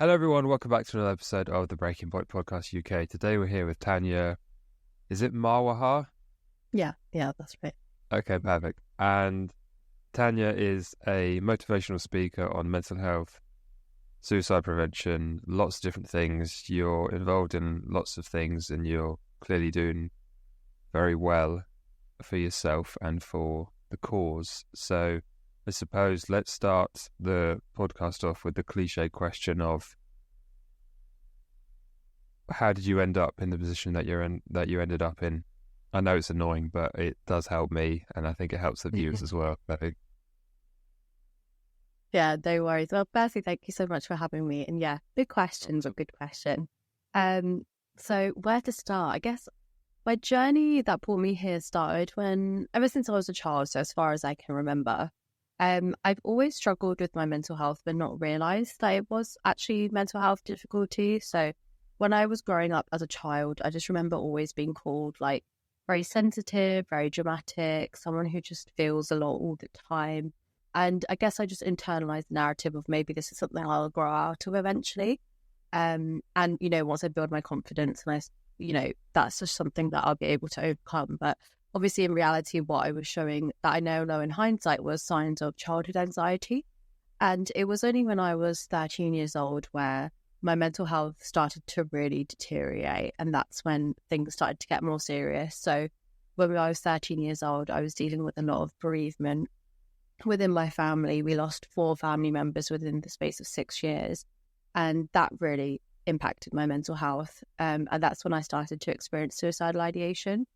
Hello everyone, welcome back to another episode of the Breaking Point Podcast UK. Today we're here with Tanya, is it Marwaha? Yeah, that's right. Okay, perfect. And Tanya is a motivational speaker on mental health, suicide prevention, lots of different things. You're involved in lots of things and you're clearly doing very well for yourself and for the cause. So I suppose let's start the podcast off with the cliche question of how did you end up in the position that you ended up in? I know it's annoying, but it does help me, and I think it helps the viewers as well. I think. Yeah, no worries. Well, firstly, thank you so much for having me. And yeah, big questions, a good question. So where to start? I guess my journey that brought me here started ever since I was a child, so as far as I can remember. I've always struggled with my mental health, but not realised that it was actually mental health difficulty. So when I was growing up as a child, I just remember always being called like very sensitive, very dramatic, someone who just feels a lot all the time. And I guess I just internalized the narrative of maybe this is something I'll grow out of eventually. And, once I build my confidence and that's just something that I'll be able to overcome. But obviously in reality, what I was showing that I now know in hindsight was signs of childhood anxiety. And it was only when I was 13 years old where my mental health started to really deteriorate. And that's when things started to get more serious. So when I was 13 years old, I was dealing with a lot of bereavement within my family. We lost 4 family members within the space of 6 years. And that really impacted my mental health. And that's when I started to experience suicidal ideation.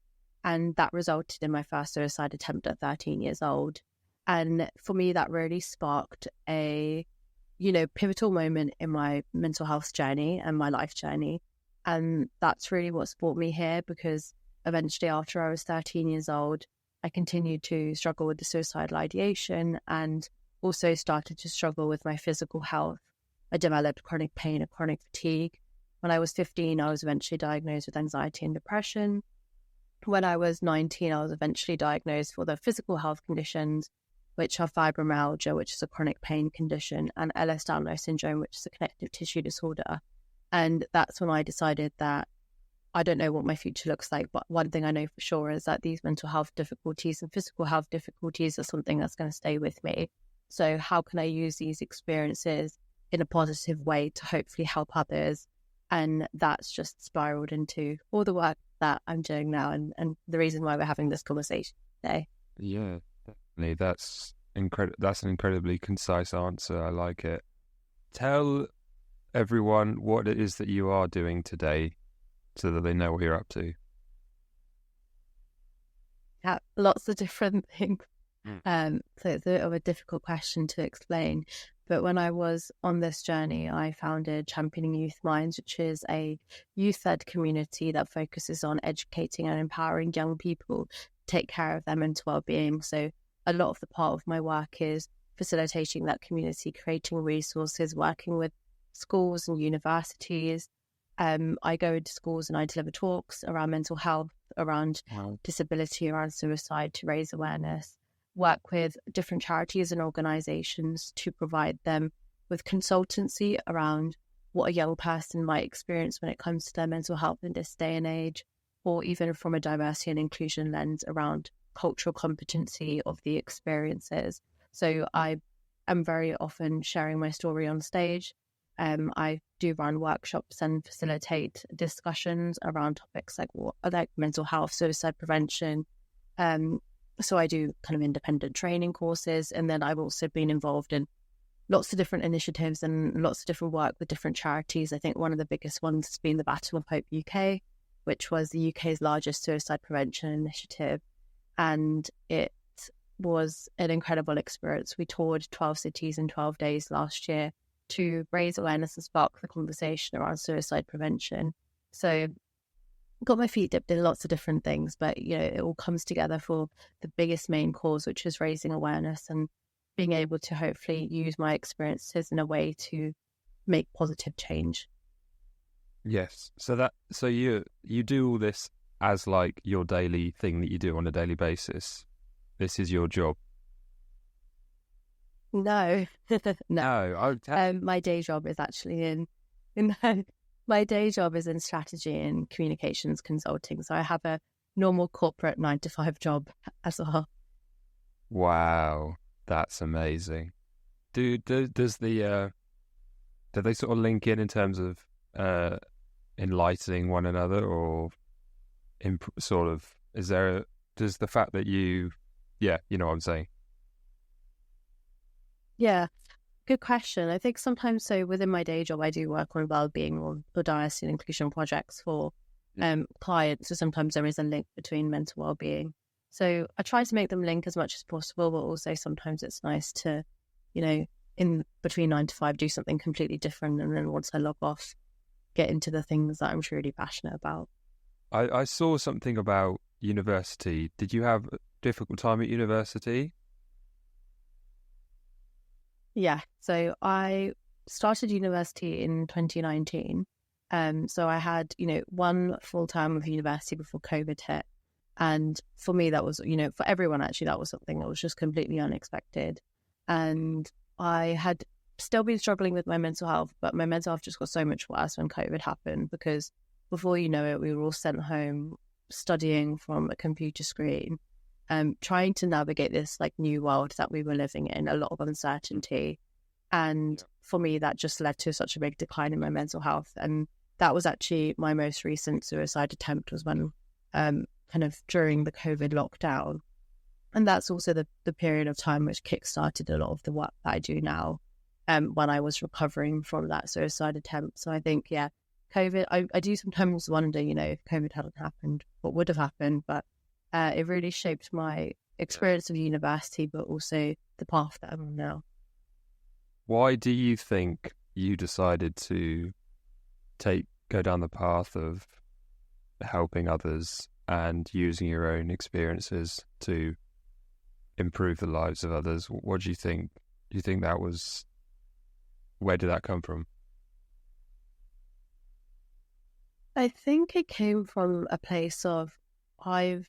And that resulted in my first suicide attempt at 13 years old. And for me, that really sparked a, pivotal moment in my mental health journey and my life journey. And that's really what's brought me here, because eventually after I was 13 years old, I continued to struggle with the suicidal ideation and also started to struggle with my physical health. I developed chronic pain and chronic fatigue. When I was 15, I was eventually diagnosed with anxiety and depression. When I was 19, I was eventually diagnosed for the physical health conditions, which are fibromyalgia, which is a chronic pain condition, and Ehlers-Danlos syndrome, which is a connective tissue disorder. And that's when I decided that I don't know what my future looks like, but one thing I know for sure is that these mental health difficulties and physical health difficulties are something that's going to stay with me. So how can I use these experiences in a positive way to hopefully help others? And that's just spiraled into all the work that I'm doing now and the reason why we're having this conversation today. Yeah, definitely. That's an incredibly concise answer. I like it. Tell everyone what it is that you are doing today so that they know what you're up to. Yeah, lots of different things. So it's a bit of a difficult question to explain. But when I was on this journey, I founded Championing Youth Minds, which is a youth-led community that focuses on educating and empowering young people to take care of their mental well-being. So a lot of the part of my work is facilitating that community, creating resources, working with schools and universities. I go into schools and I deliver talks around mental health, around disability, around suicide to raise awareness. Work with different charities and organisations to provide them with consultancy around what a young person might experience when it comes to their mental health in this day and age, or even from a diversity and inclusion lens around cultural competency of the experiences. So I am very often sharing my story on stage. I do run workshops and facilitate discussions around topics like mental health, suicide prevention. So I do kind of independent training courses, and then I've also been involved in lots of different initiatives and lots of different work with different charities. I think one of the biggest ones has been the Battle of Hope UK, which was the UK's largest suicide prevention initiative. And it was an incredible experience. We toured 12 cities in 12 days last year to raise awareness and spark the conversation around suicide prevention. So got my feet dipped in lots of different things, but it all comes together for the biggest main cause, which is raising awareness and being able to hopefully use my experiences in a way to make positive change. Yes. So you do all this as like your daily thing that you do on a daily basis. This is your job. No, no. No. My day job is actually in And then my day job is in strategy and communications consulting. So I have a normal corporate 9 to 5 job as well. Wow, that's amazing. Does the do they sort of link in terms of enlightening one another, or sort of does the fact that you know what I'm saying? Yeah, good question. I think sometimes, so within my day job, I do work on well-being or diversity and inclusion projects for clients. So sometimes there is a link between mental well-being. So I try to make them link as much as possible, but also sometimes it's nice to, in between 9 to 5, do something completely different. And then once I log off, get into the things that I'm truly passionate about. I saw something about university. Did you have a difficult time at university? Yeah. So I started university in 2019. So I had, one full time of university before COVID hit. And for me, that was, for everyone, actually, that was something that was just completely unexpected. And I had still been struggling with my mental health, but my mental health just got so much worse when COVID happened, because before you know it, we were all sent home studying from a computer screen, trying to navigate this like new world that we were living in, a lot of uncertainty. And for me, that just led to such a big decline in my mental health. And that was actually my most recent suicide attempt, was when kind of during the COVID lockdown. And that's also the period of time which kickstarted a lot of the work that I do now, when I was recovering from that suicide attempt. So I think, COVID, I do sometimes wonder, if COVID hadn't happened, what would have happened? But it really shaped my experience of university, but also the path that I'm on now. Why do you think you decided to go down the path of helping others and using your own experiences to improve the lives of others? What do you think? Do you think where did that come from? I think it came from a place of, I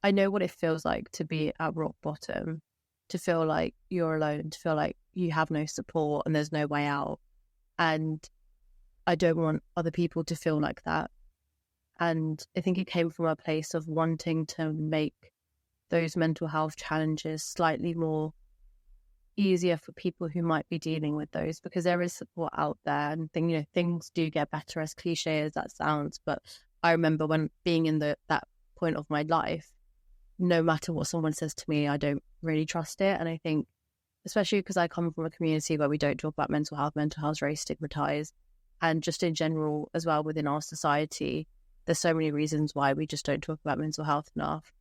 know what it feels like to be at rock bottom, to feel like you're alone, to feel like you have no support and there's no way out. And I don't want other people to feel like that. And I think it came from a place of wanting to make those mental health challenges slightly more easier for people who might be dealing with those, because there is support out there, and things do get better, as cliche as that sounds. But I remember when being in that point of my life, no matter what someone says to me, I don't really trust it. And I think, especially because I come from a community where we don't talk about mental health is very stigmatized, and just in general as well within our society, there's so many reasons why we just don't talk about mental health enough,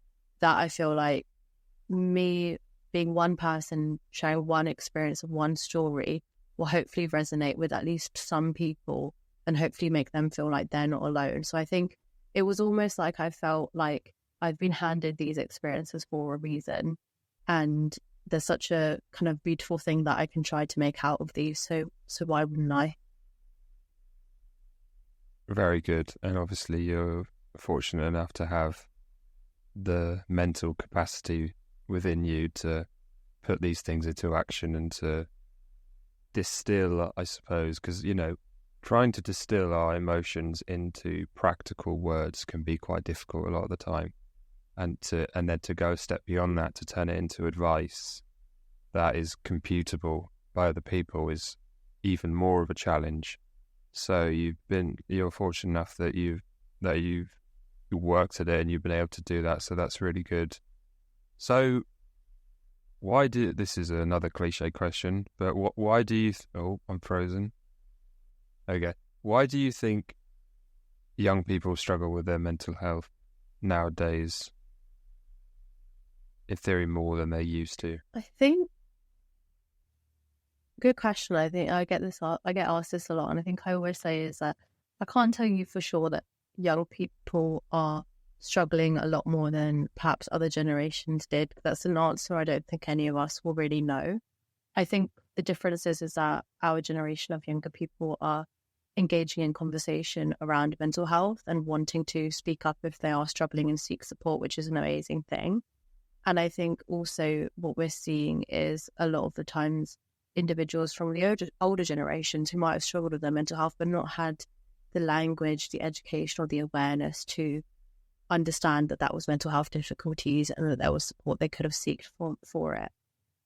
that I feel like me being one person sharing one experience of one story will hopefully resonate with at least some people and hopefully make them feel like they're not alone. So I think it was almost like I felt like I've been handed these experiences for a reason, and there's such a kind of beautiful thing that I can try to make out of these. So why wouldn't I? Very good. And obviously you're fortunate enough to have the mental capacity within you to put these things into action and to distill, I suppose, because, trying to distill our emotions into practical words can be quite difficult a lot of the time. And then to go a step beyond that, to turn it into advice that is computable by other people, is even more of a challenge. So you're fortunate enough that you've worked at it and you've been able to do that. So that's really good. So this is another cliche question, but why do you, I'm frozen. Okay. Why do you think young people struggle with their mental health nowadays, in theory, more than they used to? I think, good question. I think I get asked this a lot, and I think I always say is that I can't tell you for sure that young people are struggling a lot more than perhaps other generations did. That's an answer I don't think any of us will really know. I think the difference is that our generation of younger people are engaging in conversation around mental health and wanting to speak up if they are struggling and seek support, which is an amazing thing. And I think also what we're seeing is a lot of the times individuals from the older generations who might have struggled with their mental health but not had the language, the education, or the awareness to understand that that was mental health difficulties and that there was support they could have sought for it.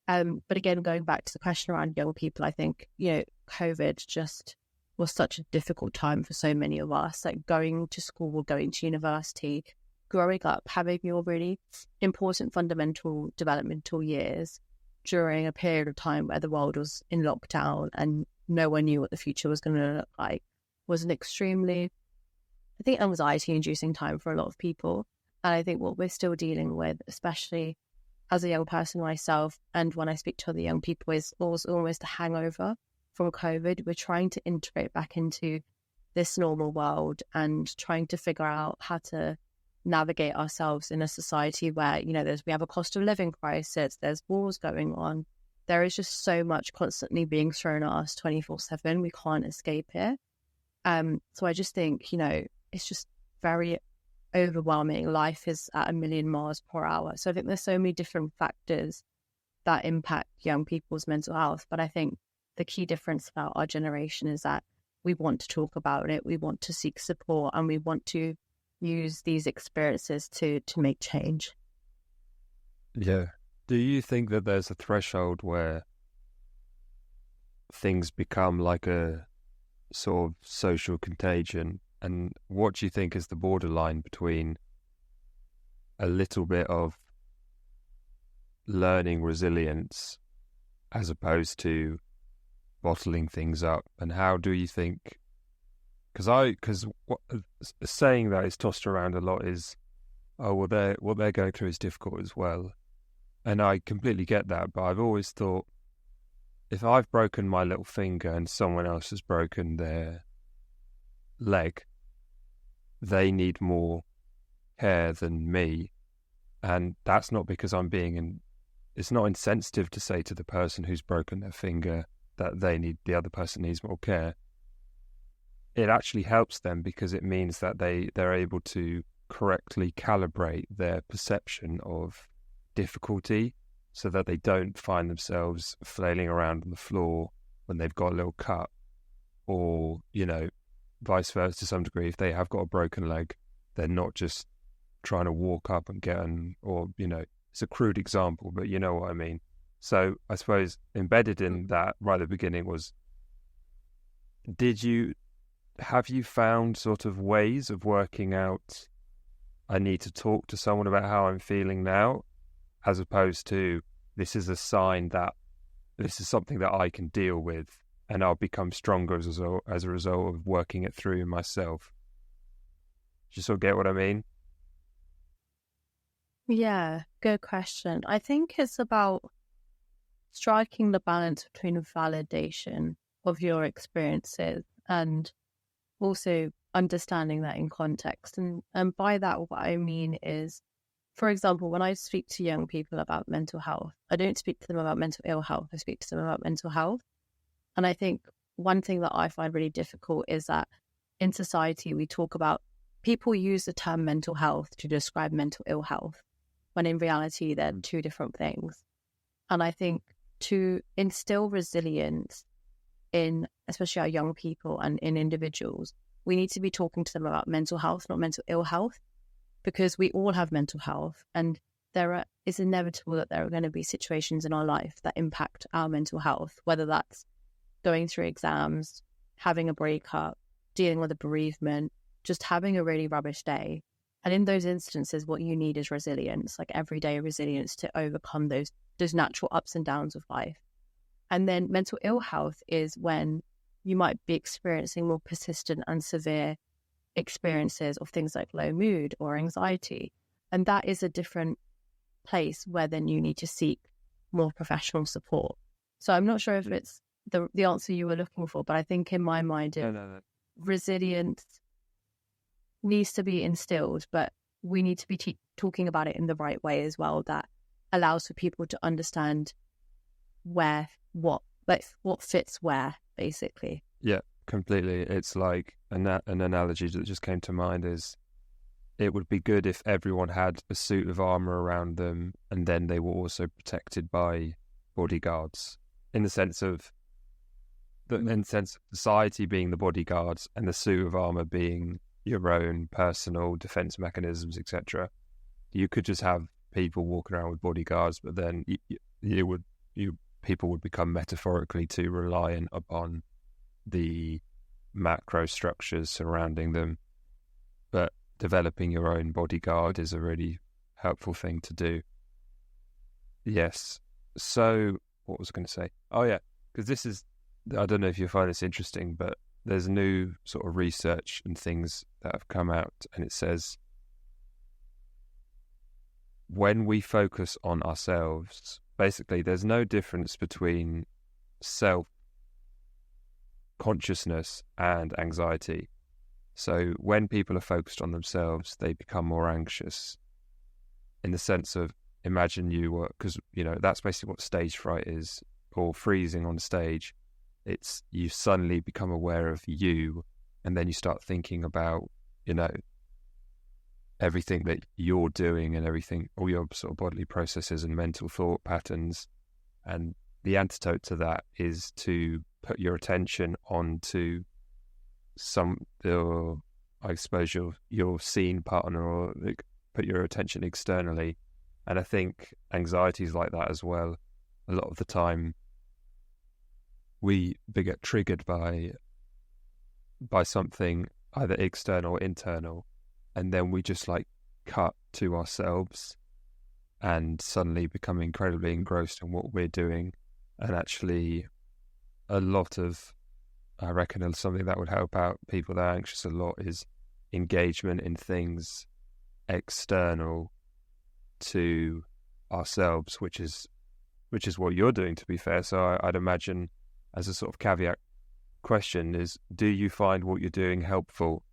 But again, going back to the question around young people, I think, COVID just was such a difficult time for so many of us, like going to school, going to university, growing up, having your really important fundamental developmental years during a period of time where the world was in lockdown and no one knew what the future was going to look like, was an extremely, I think, anxiety-inducing time for a lot of people. And I think what we're still dealing with, especially as a young person myself, and when I speak to other young people, is almost a hangover from COVID. We're trying to integrate back into this normal world and trying to figure out how to navigate ourselves in a society where, we have a cost of living crisis, there's wars going on. There is just so much constantly being thrown at us 24/7. We can't escape it. So I just think, it's just very overwhelming. Life is at 1,000,000 miles per hour. So I think there's so many different factors that impact young people's mental health. But I think the key difference about our generation is that we want to talk about it, we want to seek support, and we want to use these experiences to make change. Yeah. Do you think that there's a threshold where things become like a sort of social contagion? And what do you think is the borderline between a little bit of learning resilience as opposed to bottling things up? And how do you think, because a saying that is tossed around a lot is, oh, well, what they're going through is difficult as well. And I completely get that, but I've always thought, if I've broken my little finger and someone else has broken their leg, they need more care than me. And that's not because I'm it's not insensitive to say to the person who's broken their finger that the other person needs more care. It actually helps them because it means that they're able to correctly calibrate their perception of difficulty so that they don't find themselves flailing around on the floor when they've got a little cut, or, vice versa to some degree. If they have got a broken leg, they're not just trying to walk up and get it's a crude example, but you know what I mean. So I suppose embedded in that right at the beginning was, have you found sort of ways of working out, I need to talk to someone about how I'm feeling now, as opposed to, this is a sign that this is something that I can deal with and I'll become stronger as a result of working it through myself? Do you sort of get what I mean? Yeah, good question. I think it's about striking the balance between validation of your experiences and also understanding that in context. And by that, what I mean is, for example, when I speak to young people about mental health, I don't speak to them about mental ill health. I speak to them about mental health. And I think one thing that I find really difficult is that in society, people use the term mental health to describe mental ill health, when in reality, they're two different things. And I think to instill resilience in, especially our young people and in individuals, we need to be talking to them about mental health, not mental ill health, because we all have mental health, and it's inevitable that there are going to be situations in our life that impact our mental health, whether that's going through exams, having a breakup, dealing with a bereavement, just having a really rubbish day. And in those instances, what you need is resilience, like everyday resilience to overcome those natural ups and downs of life. And then mental ill health is when you might be experiencing more persistent and severe experiences of things like low mood or anxiety. And that is a different place where then you need to seek more professional support. So I'm not sure if it's the answer you were looking for, but I think in my mind, No. resilience needs to be instilled, but we need to be talking about it in the right way as well, that allows for people to understand what fits where, basically. Yeah, completely. It's like an analogy that just came to mind is, it would be good if everyone had a suit of armor around them and then they were also protected by bodyguards. in the sense of society being the bodyguards and the suit of armor being your own personal defense mechanisms, etc. You could just have people walking around with bodyguards, but then people would become metaphorically too reliant upon the macro structures surrounding them. But developing your own bodyguard is a really helpful thing to do. Yes. So what was I going to say? Oh yeah, because I don't know if you find this interesting, but there's new sort of research and things that have come out, and it says when we focus on ourselves, basically there's no difference between self-consciousness and anxiety. So when people are focused on themselves, they become more anxious, in the sense of, imagine because that's basically what stage fright is, or freezing on stage. It's you suddenly become aware of you, and then you start thinking about, everything that you're doing and everything, all your sort of bodily processes and mental thought patterns. And the antidote to that is to put your attention onto I suppose your scene partner, or put your attention externally. And I think anxiety is like that as well. A lot of the time we get triggered by something either external or internal, and then we just cut to ourselves and suddenly become incredibly engrossed in what we're doing. And actually I reckon something that would help out people that are anxious a lot is engagement in things external to ourselves, which is what you're doing, to be fair. So I'd imagine, as a sort of caveat question, is, do you find what you're doing helpful?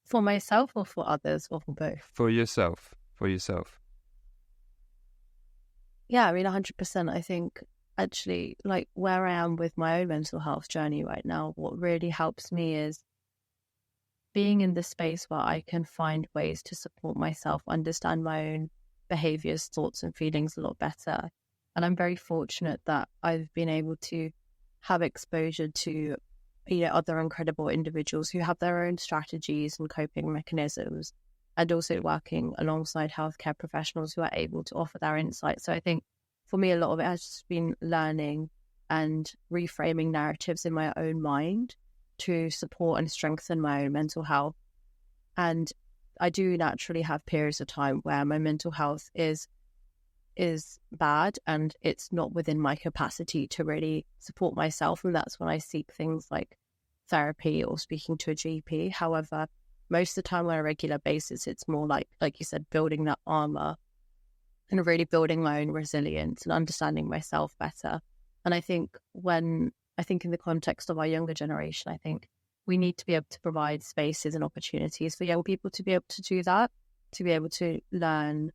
For myself or for others, or for both? For yourself. Yeah, I mean, 100%. I think actually, where I am with my own mental health journey right now, what really helps me is being in the space where I can find ways to support myself, understand my own behaviors, thoughts and feelings a lot better. And I'm very fortunate that I've been able to have exposure to other incredible individuals who have their own strategies and coping mechanisms, and also working alongside healthcare professionals who are able to offer their insights. So I think for me, a lot of it has just been learning and reframing narratives in my own mind to support and strengthen my own mental health. And I do naturally have periods of time where my mental health is bad and it's not within my capacity to really support myself, and that's when I seek things like therapy or speaking to a GP. However, most of the time on a regular basis, it's more like you said, building that armor and really building my own resilience and understanding myself better. And I think in the context of our younger generation, I think we need to be able to provide spaces and opportunities for young people to be able to do that, to be able to learn,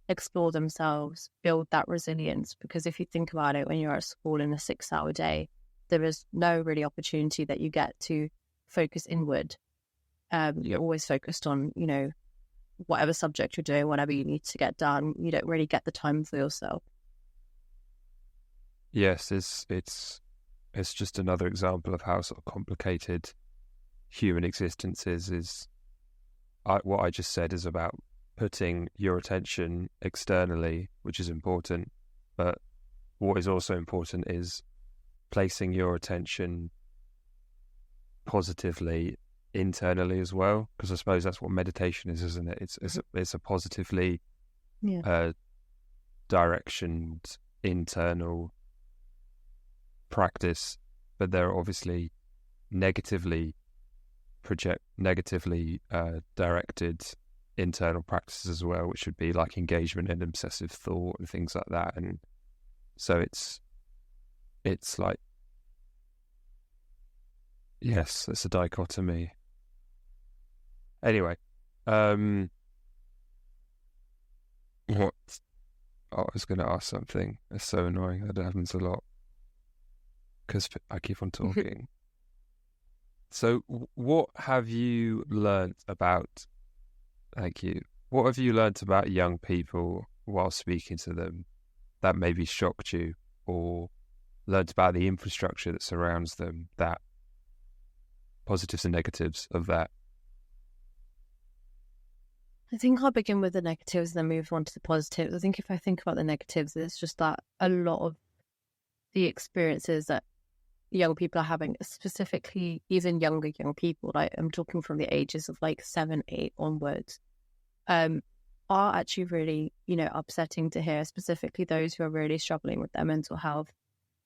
explore themselves, build that resilience. Because if you think about it, when you're at school in a 6-hour day, there is no really opportunity that you get to focus inward. You're always focused on, whatever subject you're doing, whatever you need to get done. You don't really get the time for yourself. Yes, it's just another example of how sort of complicated human existence is. What I just said is about putting your attention externally, which is important, but what is also important is placing your attention positively internally as well, because I suppose that's what meditation is, isn't it? It's a positively directioned internal practice, but there are obviously negatively directed internal practices as well, which would be like engagement in obsessive thought and things like that. And so it's like, yes, it's a dichotomy. Anyway, what I was going to ask something. It's so annoying. That happens a lot because I keep on talking. So what have you learnt about, thank you, what have you learnt about young people while speaking to them that maybe shocked you, or learned about the infrastructure that surrounds them, that positives and negatives of that? I think I'll begin with the negatives and then move on to the positives. I think if I think about the negatives, it's just that a lot of the experiences that young people are having, specifically even younger young people, like I'm talking from the ages of like 7, 8 onwards, are actually really, upsetting to hear, specifically those who are really struggling with their mental health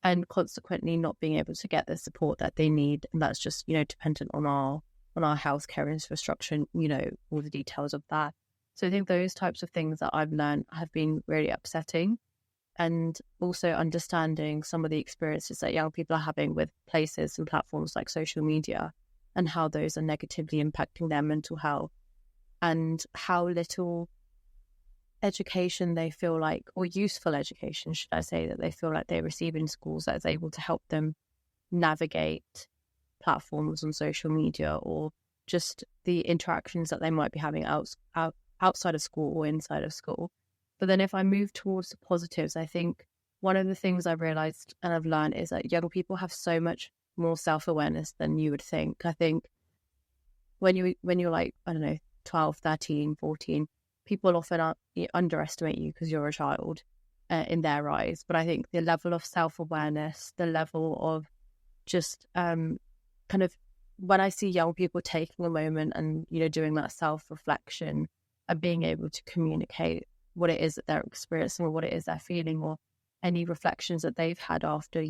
and consequently not being able to get the support that they need. And that's just, dependent on our healthcare infrastructure and, all the details of that. So I think those types of things that I've learned have been really upsetting. And also understanding some of the experiences that young people are having with places and platforms like social media and how those are negatively impacting their mental health and how little education they feel like, or useful education, should I say, that they feel like they receive in schools that is able to help them navigate platforms on social media or just the interactions that they might be having outside of school or inside of school. But then if I move towards the positives, I think one of the things I've realized and I've learned is that young people have so much more self-awareness than you would think. I think when you're like, I don't know, 12, 13, 14, people often underestimate you because you're a child in their eyes. But I think the level of self-awareness, the level of just kind of when I see young people taking a moment and, doing that self-reflection and being able to communicate what it is that they're experiencing or what it is they're feeling or any reflections that they've had after,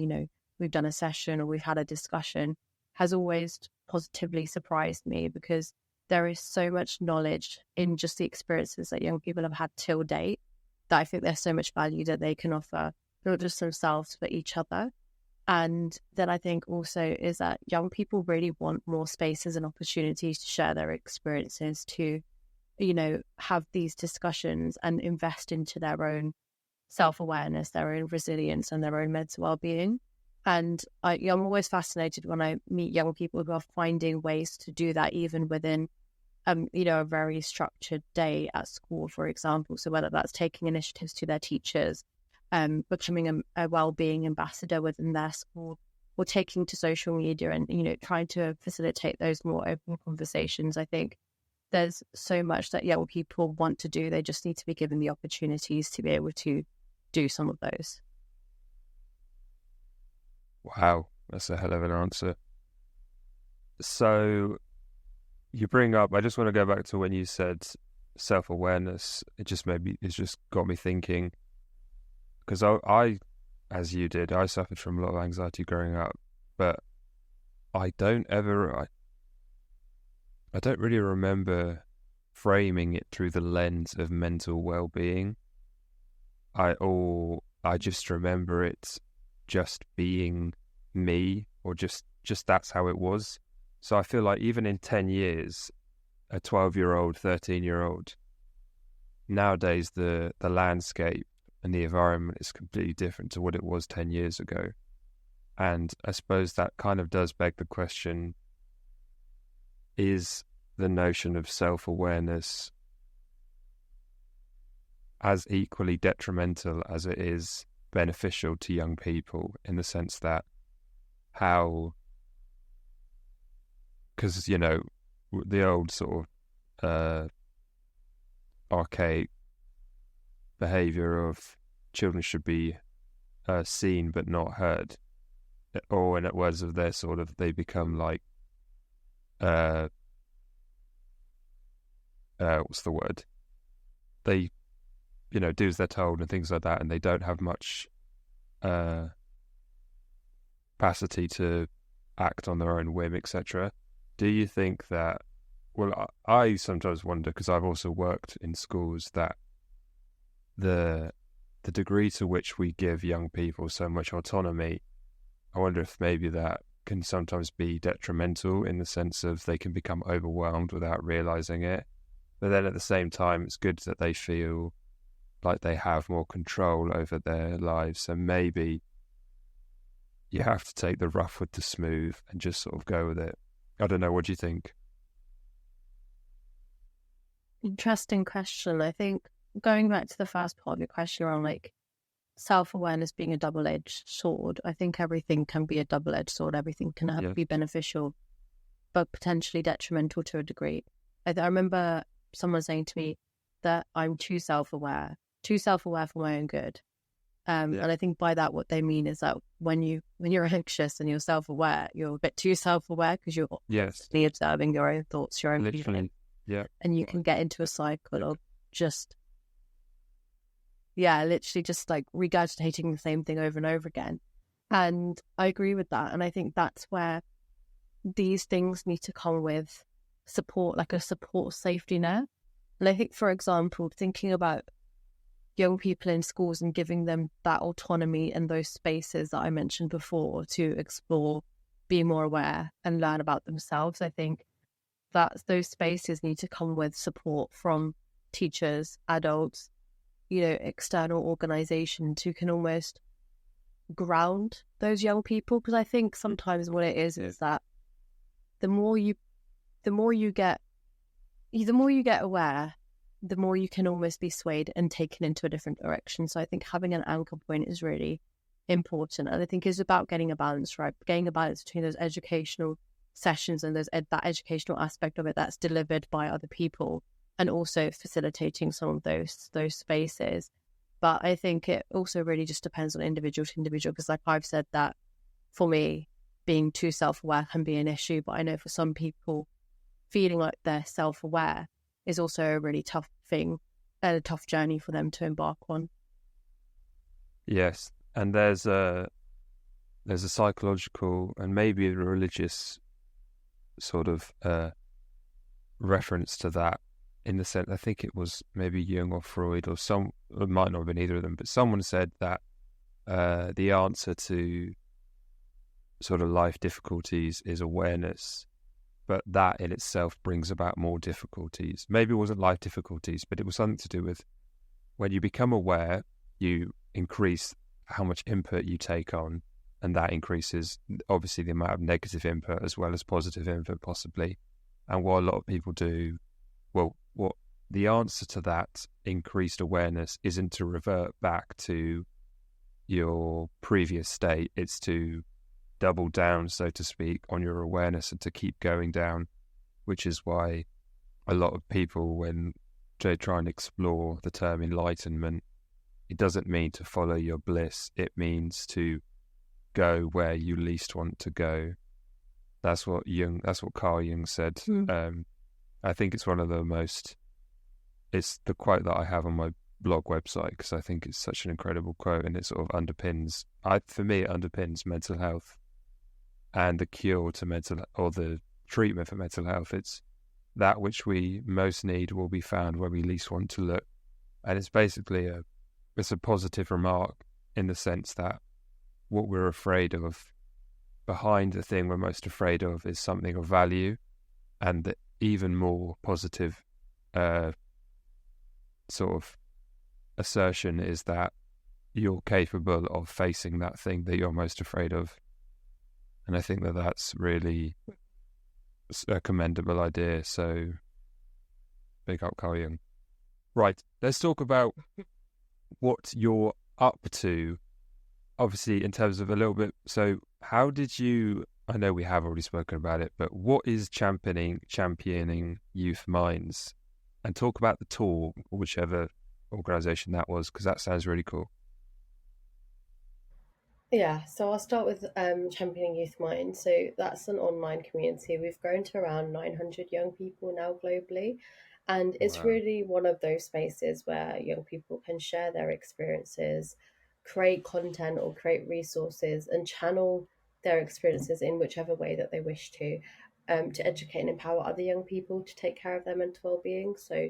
we've done a session or we've had a discussion has always positively surprised me because there is so much knowledge in just the experiences that young people have had till date that I think there's so much value that they can offer, not just themselves, but each other. And then I think also is that young people really want more spaces and opportunities to share their experiences, to have these discussions and invest into their own self-awareness, their own resilience and their own mental well-being. And I'm always fascinated when I meet young people who are finding ways to do that even within, a very structured day at school, for example. So whether that's taking initiatives to their teachers, becoming a well-being ambassador within their school, or taking to social media and, trying to facilitate those more open conversations. I think there's so much that young people want to do. They just need to be given the opportunities to be able to do some of those. Wow, that's a hell of an answer. So you bring up, I just want to go back to when you said self-awareness. It's just got me thinking, because I, as you did, I suffered from a lot of anxiety growing up, but I don't really remember framing it through the lens of mental well-being. I just remember it just being me, or just that's how it was. So I feel like even in 10 years, a 12-year-old, 13-year-old, nowadays the landscape and the environment is completely different to what it was 10 years ago. And I suppose that kind of does beg the question, is the notion of self-awareness as equally detrimental as it is beneficial to young people, in the sense that because the old sort of archaic behavior of children should be seen but not heard, or in words of their sort of, they become like what's the word, they do as they're told and things like that, and they don't have much capacity to act on their own whim, etc. Do you think that, well, I sometimes wonder, because I've also worked in schools, that the degree to which we give young people so much autonomy, I wonder if maybe that can sometimes be detrimental, in the sense of they can become overwhelmed without realizing it. But then at the same time, it's good that they feel like they have more control over their lives. So maybe you have to take the rough with the smooth and just sort of go with it. I don't know. What do you think? Interesting question. I think going back to the first part of your question around like self-awareness being a double-edged sword. I think everything can be a double-edged sword. Everything can Yeah. be beneficial, but potentially detrimental to a degree. I remember someone saying to me that I'm too self-aware for my own good. And I think by that, what they mean is that when you're anxious and you're self-aware, you're a bit too self-aware because you're constantly observing your own thoughts, your own feelings. Yeah. And you can get into a cycle of just, literally just like regurgitating the same thing over and over again. And I agree with that. And I think that's where these things need to come with support, like a support safety net. And I think, for example, thinking about young people in schools and giving them that autonomy and those spaces that I mentioned before to explore, be more aware and learn about themselves. I think that those spaces need to come with support from teachers, adults, external organizations who can almost ground those young people. Because I think sometimes what it is that the more you get aware, the more you can almost be swayed and taken into a different direction. So I think having an anchor point is really important. And I think it's about getting a balance, right? Getting a balance between those educational sessions and that educational aspect of it that's delivered by other people, and also facilitating some of those spaces. But I think it also really just depends on individual to individual, because like I've said, that for me, being too self-aware can be an issue. But I know for some people, feeling like they're self-aware is also a really tough thing and a tough journey for them to embark on. Yes, and there's a psychological and maybe a religious sort of reference to that, in the sense, I think it was maybe Jung or Freud or it might not have been either of them, but someone said that the answer to sort of life difficulties is awareness. But that in itself brings about more difficulties. Maybe it wasn't life difficulties, but it was something to do with when you become aware, you increase how much input you take on, and that increases obviously the amount of negative input as well as positive input possibly. And what a lot of people do, what the answer to that increased awareness isn't to revert back to your previous state, it's to double down, so to speak, on your awareness and to keep going down, which is why a lot of people, when they try and explore the term enlightenment, it doesn't mean to follow your bliss. It means to go where you least want to go. That's what Carl Jung said. I think it's one of the it's the quote that I have on my blog website, because I think it's such an incredible quote, and it sort of underpins, for me, it underpins mental health and the cure to the treatment for mental health. It's that which we most need will be found where we least want to look. And it's basically it's a positive remark, in the sense that what we're afraid of, behind the thing we're most afraid of, is something of value. And the even more positive sort of assertion is that you're capable of facing that thing that you're most afraid of. And I think that that's really a commendable idea. So big up Carl Jung. Right, let's talk about what you're up to, obviously, in terms of a little bit. So how did you, I know we have already spoken about it, but what is championing youth minds? And talk about the tour, or whichever organisation that was, because that sounds really cool. Yeah, so I'll start with Championing Youth Mind. So that's an online community. We've grown to around 900 young people now globally. And it's really one of those spaces where young people can share their experiences, create content or create resources, and channel their experiences in whichever way that they wish to educate and empower other young people to take care of their mental well-being. So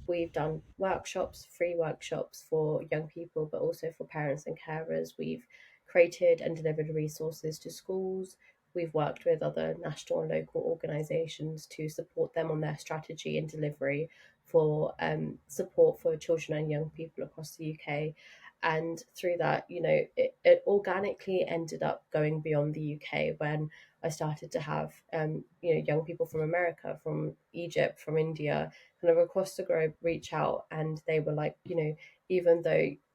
we've done workshops, free workshops for young people, but also for parents and carers. We've created and delivered resources to schools. We've worked with other national and local organisations to support them on their strategy and delivery for support for children and young people across the UK. And through that, it organically ended up going beyond the UK when I started to have, young people from America, from Egypt, from India, kind of across the globe reach out. And they were like, even though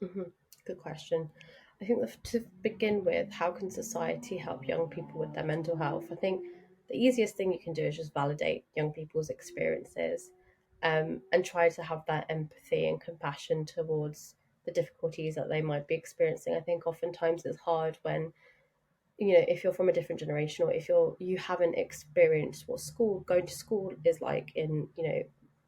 Good question. I think to begin with, how can society help young people with their mental health? I think the easiest thing you can do is just validate young people's experiences, and try to have that empathy and compassion towards the difficulties that they might be experiencing. I think oftentimes it's hard when, if you're from a different generation, or if you haven't experienced what going to school is like in Yeah.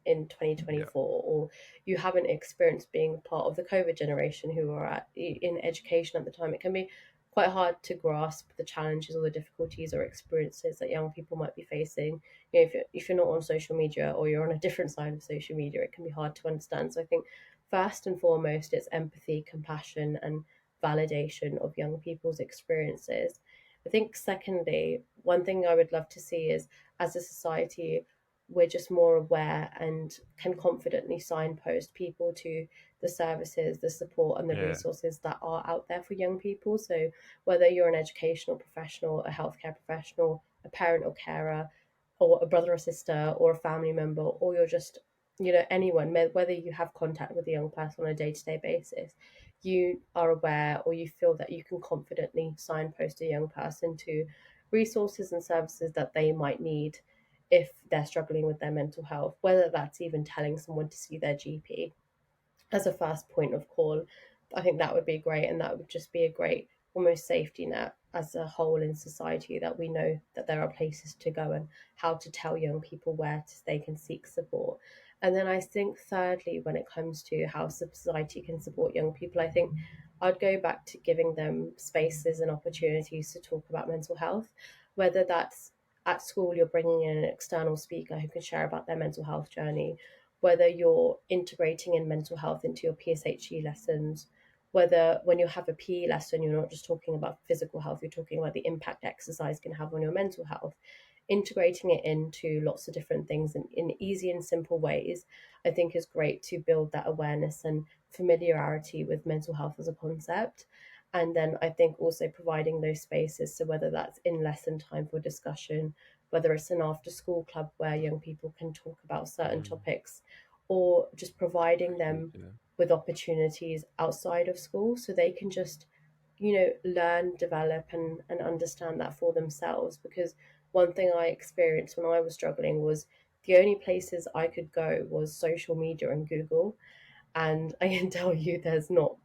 2024, or you haven't experienced being part of the COVID generation who are in education at the time. It can be quite hard to grasp the challenges or the difficulties or experiences that young people might be facing. If you're not on social media, or you're on a different side of social media, it can be hard to understand. So I think first and foremost, it's empathy, compassion, and validation of young people's experiences. I think, secondly, one thing I would love to see is, as a society, we're just more aware and can confidently signpost people to the services, the support, and the Yeah. resources that are out there for young people. So, whether you're an educational professional, a healthcare professional, a parent or carer, or a brother or sister, or a family member, or you're just, anyone, whether you have contact with a young person on a day to day basis, you are aware, or you feel that you can confidently signpost a young person to resources and services that they might need if they're struggling with their mental health, whether that's even telling someone to see their GP as a first point of call. I think that would be great, and that would just be a great almost safety net as a whole in society, that we know that there are places to go and how to tell young people where they can seek support. And then I think thirdly, when it comes to how society can support young people, I think I'd go back to giving them spaces and opportunities to talk about mental health, whether that's at school, you're bringing in an external speaker who can share about their mental health journey, whether you're integrating in mental health into your PSHE lessons, whether when you have a PE lesson, you're not just talking about physical health, you're talking about the impact exercise can have on your mental health. Integrating it into lots of different things in easy and simple ways, I think is great to build that awareness and familiarity with mental health as a concept. And then I think also providing those spaces, so whether that's in lesson time for discussion, whether it's an after school club where young people can talk about certain topics, or just providing them Yeah. with opportunities outside of school so they can just, learn, develop, and understand that for themselves. Because one thing I experienced when I was struggling was the only places I could go was social media and Google. And I can tell you there's not,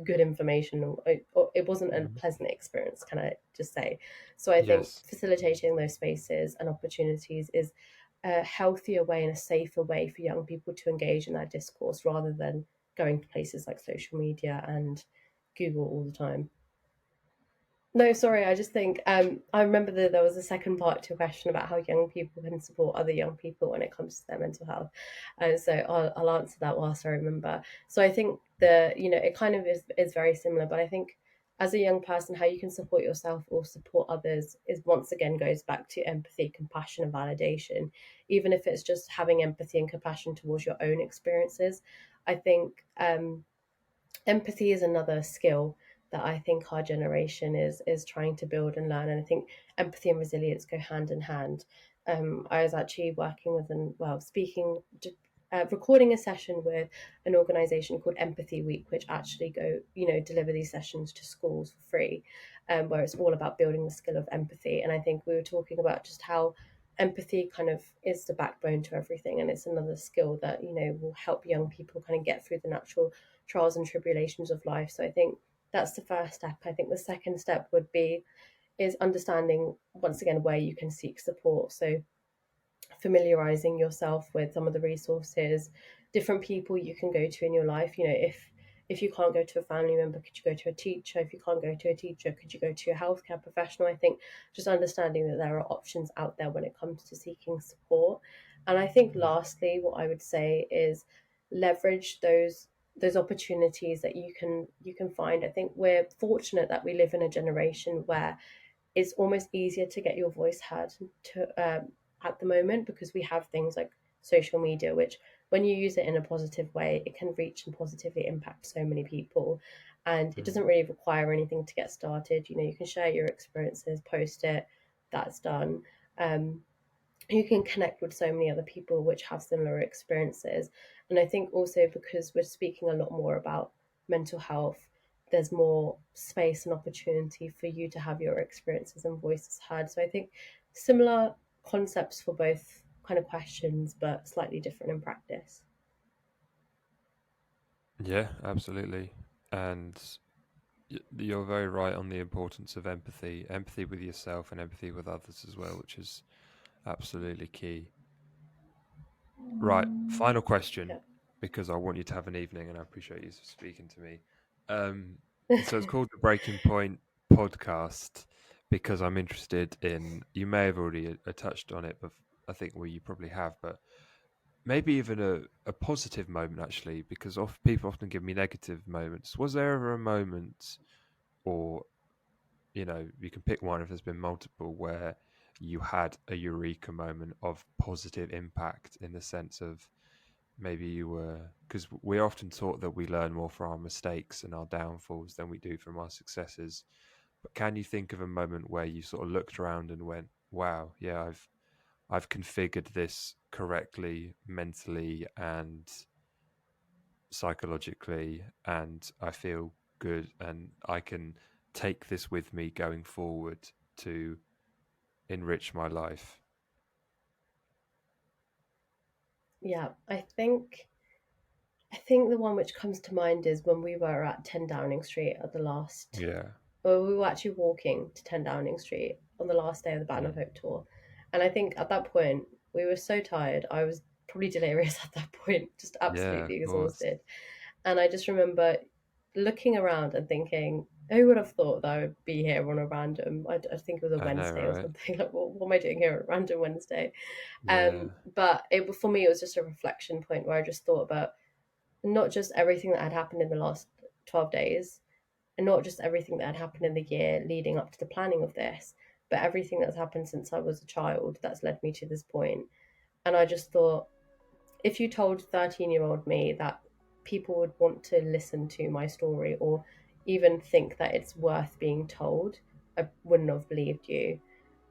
good information, or it wasn't a pleasant experience, can I just say. So I think Yes. facilitating those spaces and opportunities is a healthier way and a safer way for young people to engage in that discourse, rather than going to places like social media and Google all the time. No, sorry, I just think I remember that there was a second part to a question about how young people can support other young people when it comes to their mental health. And so I'll answer that whilst I remember. So I think it kind of is very similar, but I think as a young person, how you can support yourself or support others is once again goes back to empathy, compassion, and validation. Even if it's just having empathy and compassion towards your own experiences, I think empathy is another skill that I think our generation is trying to build and learn. And I think empathy and resilience go hand in hand. I was actually working with recording a session with an organization called Empathy Week, which actually deliver these sessions to schools for free, where it's all about building the skill of empathy. And I think we were talking about just how empathy kind of is the backbone to everything, and it's another skill that will help young people kind of get through the natural trials and tribulations of life. So I think that's the first step. I think the second step would be is understanding once again where you can seek support. So familiarizing yourself with some of the resources, different people you can go to in your life. If you can't go to a family member, could you go to a teacher? If you can't go to a teacher, could you go to a healthcare professional? I think just understanding that there are options out there when it comes to seeking support. And I think lastly, what I would say is leverage those opportunities that you can find. I think we're fortunate that we live in a generation where it's almost easier to get your voice heard at the moment, because we have things like social media, which when you use it in a positive way, it can reach and positively impact so many people. And it doesn't really require anything to get started. You can share your experiences, post it, that's done. You can connect with so many other people which have similar experiences. And I think also because we're speaking a lot more about mental health, there's more space and opportunity for you to have your experiences and voices heard. So I think similar concepts for both kind of questions, but slightly different in practice. Yeah, absolutely. And you're very right on the importance of empathy with yourself and empathy with others as well, which is absolutely key. Right, final question, Yeah. because I want you to have an evening and I appreciate you speaking to me. So it's called the Breaking Point podcast because I'm interested in, you may have already touched on it, but I think, well, you probably have, but maybe even a positive moment, actually, because people often give me negative moments. Was there ever a moment, or, you know, you can pick one if there's been multiple, where you had a eureka moment of positive impact in the sense of maybe you were, because we're often taught that we learn more from our mistakes and our downfalls than we do from our successes. But can you think of a moment where you sort of looked around and went, wow, yeah, I've configured this correctly mentally and psychologically, and I feel good, and I can take this with me going forward to enrich my life? Yeah, I think the one which comes to mind is when we were at 10 Downing Street at the last, Yeah. well, we were actually walking to 10 Downing Street on the last day of the Baton of Hope tour. And I think at that point, we were so tired. I was probably delirious at that point, just Yeah, absolutely of course. exhausted. And I just remember looking around and thinking, who would have thought that I would be here on a random, I think it was a I know, Wednesday or right? something, like, what am I doing here on a random Wednesday? Yeah, But for me, it was just a reflection point where I just thought about not just everything that had happened in the last 12 days, and not just everything that had happened in the year leading up to the planning of this, but everything that's happened since I was a child that's led me to this point. And I just thought, if you told 13-year-old me that people would want to listen to my story or even think that it's worth being told, I wouldn't have believed you.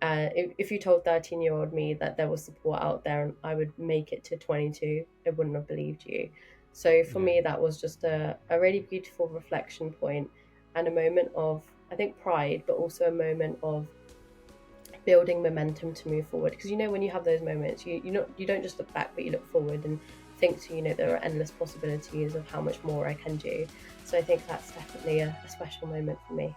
If you told 13-year-old me that there was support out there and I would make it to 22, I wouldn't have believed you. So for yeah, me, that was just a really beautiful reflection point and a moment of, I think, pride, but also a moment of building momentum to move forward. Because when you have those moments, you don't just look back, but you look forward and think to there are endless possibilities of how much more I can do. So I think that's definitely a special moment for me.